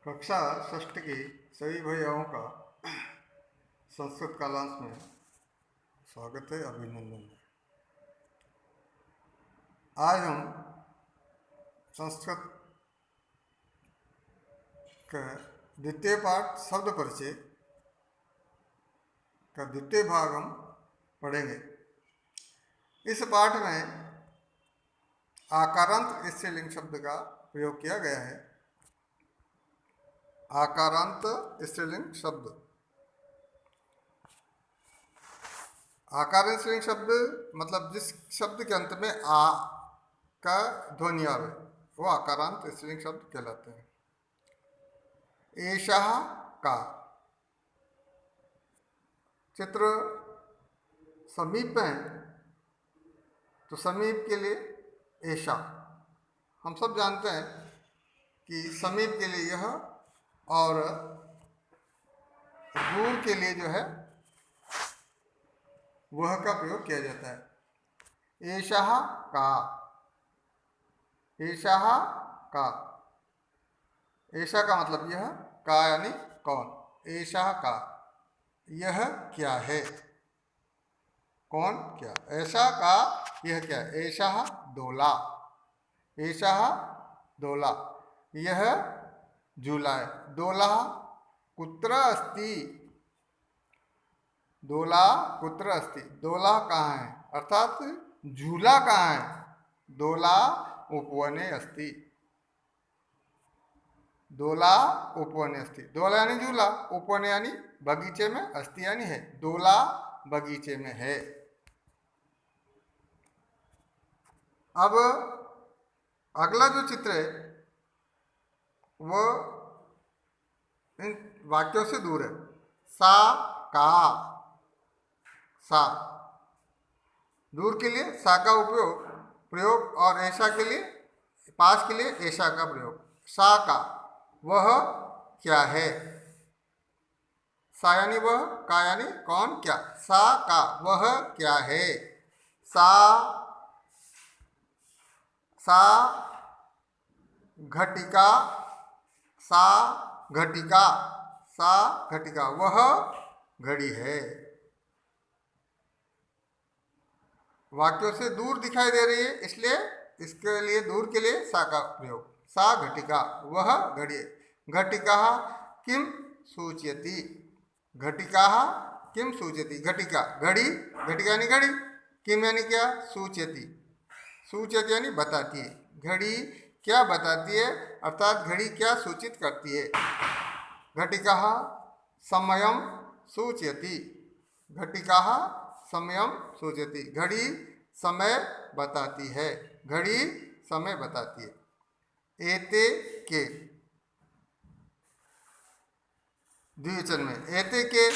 कक्षा षष्ठ की सभी भैयाओं का संस्कृत कालांश में स्वागत है, अभिनंदन है। आज हम संस्कृत का द्वितीय पाठ शब्द परिचय का द्वितीय भाग हम पढ़ेंगे। इस पाठ में आकारांत स्त्रीलिंग शब्द का प्रयोग किया गया है। आकारांत स्त्रीलिंग शब्द, आकारांत स्त्रीलिंग शब्द मतलब जिस शब्द के अंत में आ का ध्वनि आवे वो आकारांत स्त्रीलिंग शब्द कहलाते हैं। एषः का चित्र समीप है तो समीप के लिए ऐशा। हम सब जानते हैं कि समीप के लिए यह और दूर के लिए जो है वह का प्रयोग किया जाता है। ऐशः का, ऐशः का, ऐशा का मतलब यह, का यानी कौन। ऐशः का यह क्या है, कौन क्या। ऐसा का यह क्या, ऐशः दोला, ऐशः दोला यह झूला है। दोला कुत्र अस्ति, दोला कुत्र अस्ति, दोला कहाँ है अर्थात झूला कहाँ है। दोला उपवने अस्ति, दोला उपवने अस्ति, दोला यानी झूला, उपवने यानी बगीचे में, अस्ति यानी है, दोला बगीचे में है। अब अगला जो चित्र है वो इन वाक्यों से दूर है। सा का, सा दूर के लिए सा का उपयोग प्रयोग और ऐसा के लिए, पास के लिए ऐसा का प्रयोग। सा का वह क्या है, सा यानी वह, का यानी कौन क्या। सा का वह क्या है। सा, सा घटिका, सा घटिका, सा घटिका वह घड़ी है। वाक्यों से दूर दिखाई दे रही है इसलिए इसके लिए दूर के लिए सा का प्रयोग। सा घटिका वह घड़ी है। घटिका किम सूचयति, घटिका किम सूचयति, घटिका घड़ी, घटिका यानी घड़ी, किम यानी क्या, सूचयति, सूचयति यानी बताती है। घड़ी क्या बताती है अर्थात घड़ी क्या सूचित करती है। घटिका समयम सूचयति, घटिका समयम सूचयति घड़ी समय बताती है, घड़ी समय बताती है। एते के द्विवचन में, एते के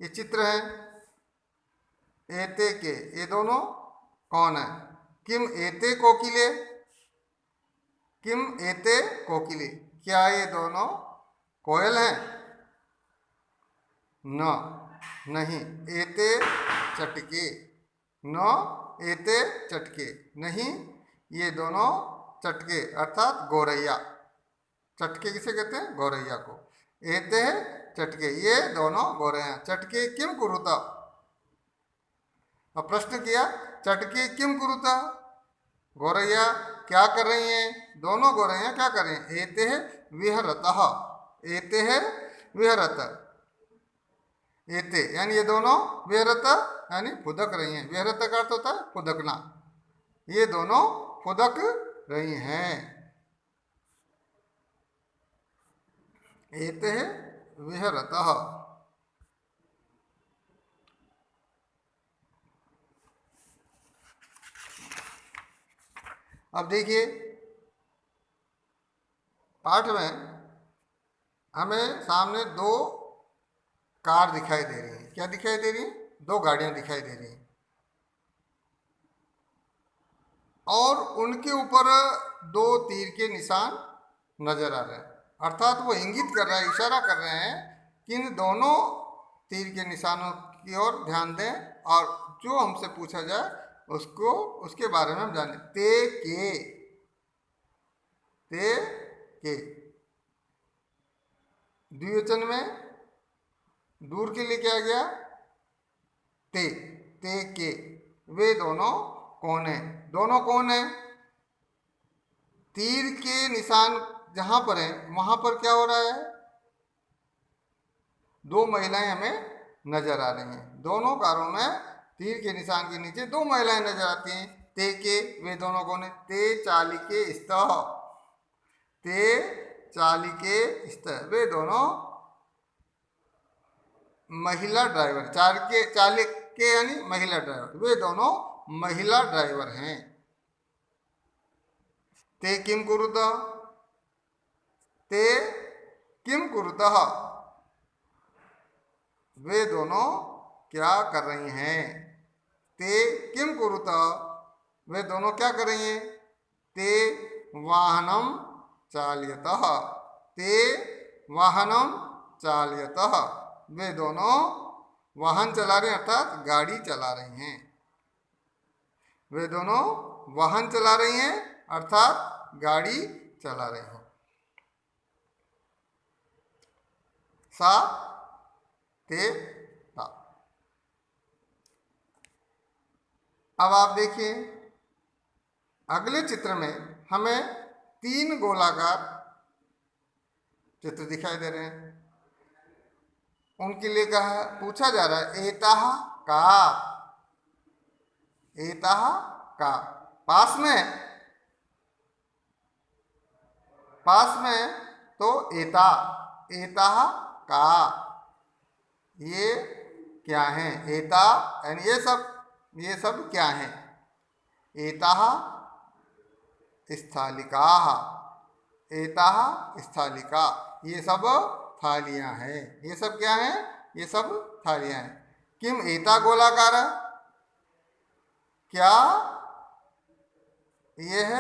ये चित्र है, एते के ये दोनों कौन है। किम एते कोकिले, किम एते कोकिले क्या ये दोनों कोयल हैं। न नहीं, एते चटके, न एते चटके नहीं ये दोनों चटके अर्थात गौरैया। चटके किसे कहते हैं, गौरैया को। एते चटके ये दोनों गौरैया। चटके किम कुरुता, अब प्रश्न किया चटके किम कुरुता, गौरैया क्या कर रही हैं, दोनों गौरैया क्या कर रही हैं। एते विहरतः, एते विहरत, एते यानी ये दोनों, विहरत यानी फुदक रही हैं। विहरत का अर्थ होता है फुदकना, ये दोनों फुदक रही हैं। एते विहरतः। अब देखिए पाठ में हमें सामने दो कार दिखाई दे रही है। क्या दिखाई दे रही है, दो गाड़ियां दिखाई दे रही हैं और उनके ऊपर दो तीर के निशान नजर आ रहे हैं। अर्थात वो इंगित कर रहा है, इशारा कर रहे हैं कि इन दोनों तीर के निशानों की ओर ध्यान दें और जो हमसे पूछा जाए उसको, उसके बारे में हम जानें। ते के, ते के द्विवचन में दूर के लिए क्या गया, ते, ते के, वे दोनों कौन है। दोनों कौन है, तीर के निशान जहां पर है वहां पर क्या हो रहा है, दो महिलाएं हमें नजर आ रही हैं। दोनों कारों में तीर के निशान के नीचे दो महिलाएं नजर आती हैं। ते के, वे दोनों कौन है, ते चालिके स्तः, ते चालिके स्तः, वे दोनों महिला ड्राइवर, चालिक के यानी महिला ड्राइवर, वे दोनों महिला ड्राइवर हैं। ते किम कुरुतः, ते किम कुरुतः, वे दोनों क्या कर रही हैं। ते किम कुरुतः, वे दोनों क्या कर रही हैं। ते वाहनम चालयतः, ते वाहनम चालयतः, वे दोनों वाहन चला रहे हैं अर्थात गाड़ी चला रही हैं। वे दोनों वाहन चला रही हैं अर्थात गाड़ी चला रही हैं। सा ते ता। अब आप देखिए अगले चित्र में हमें तीन गोलाकार चित्र दिखाई दे रहे हैं। उनके लिए कहा, पूछा जा रहा है एताह का, एताह का, पास में तो एता, एताह का, ये क्या है, एता यानी ये सब क्या है। एताह स्थालिकाः, एताह स्थालिका, ये सब थालियां हैं। ये सब क्या हैं, ये सब थालियां हैं। किम एता गोलाकार, क्या यह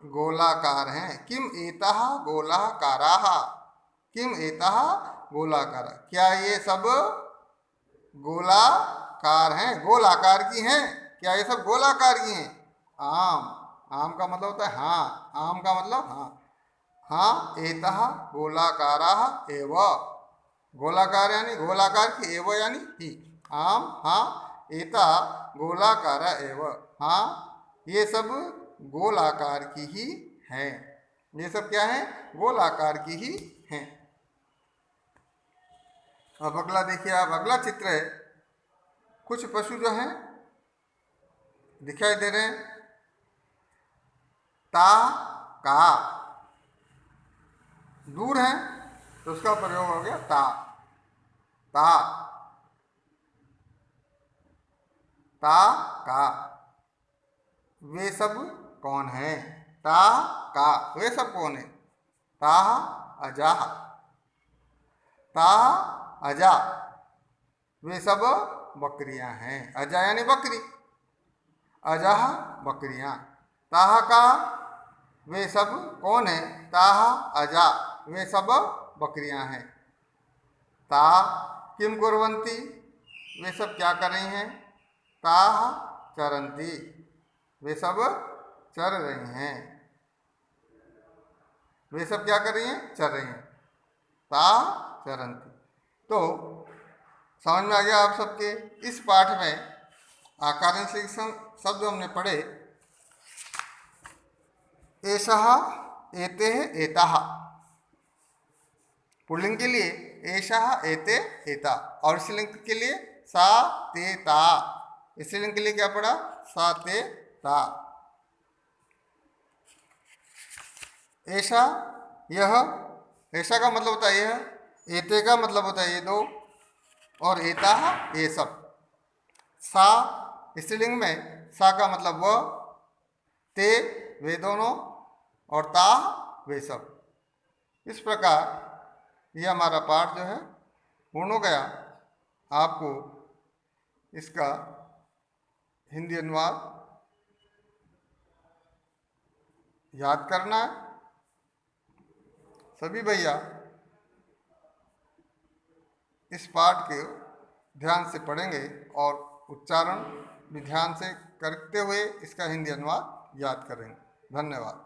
गोलाकार हैं। किम एताः गोलाकाराः, किम एताः गोलाकार, क्या ये सब गोलाकार हैं, गोलाकार की हैं, क्या ये सब गोलाकार की हैं। आम, आम का मतलब होता है हाँ, आम का मतलब हाँ, हाँ एताः गोलाकाराः एव, गोलाकार यानी गोलाकार की, एव यानी ही, आम हाँ, एता गोलाकार एव, हाँ ये सब गोलाकार की ही हैं। ये सब क्या है, गोलाकार की ही हैं। अब अगला देखिए आप, अगला चित्र है, कुछ पशु जो हैं दिखाई दे रहे हैं। ता का, दूर है तो उसका प्रयोग हो गया ता, ता, ता का, वे सब कौन हैं। ता का, वे सब कौन है। ता अजा, ता अजा, वे सब बकरियां हैं। अजा यानी बकरी, अजाह बकरियां। ताह का, वे सब कौन है। ताह अजा, वे सब बकरियां हैं। ता किम कुर्वन्ति, वे सब क्या कर रही हैं। ताह चरन्ति, वे सब चर रही हैं। वे सब क्या कर रही हैं, चर रही हैं। ता चरन्ति। तो समझ में आ गया आप सबके। इस पाठ में आकारांत शब्द हमने पढ़े, एषः एतेः एताः, पुल्लिंग के लिए एषः एते एता, और स्त्रीलिंग के लिए सा ते ता। स्त्रीलिंग के लिए क्या पढ़ा, सा ते ता। ऐसा यह, ऐसा का मतलब होता है यह, एते का मतलब होता है ये दो, और एता ये सब। सा स्त्रीलिंग में सा का मतलब वह, ते वे दोनों, और ता वे सब। इस प्रकार यह हमारा पाठ जो है पूर्ण हो गया। आपको इसका हिंदी अनुवाद याद करना है। सभी भैया इस पाठ के ध्यान से पढ़ेंगे और उच्चारण भी ध्यान से करते हुए इसका हिंदी अनुवाद याद करेंगे। धन्यवाद।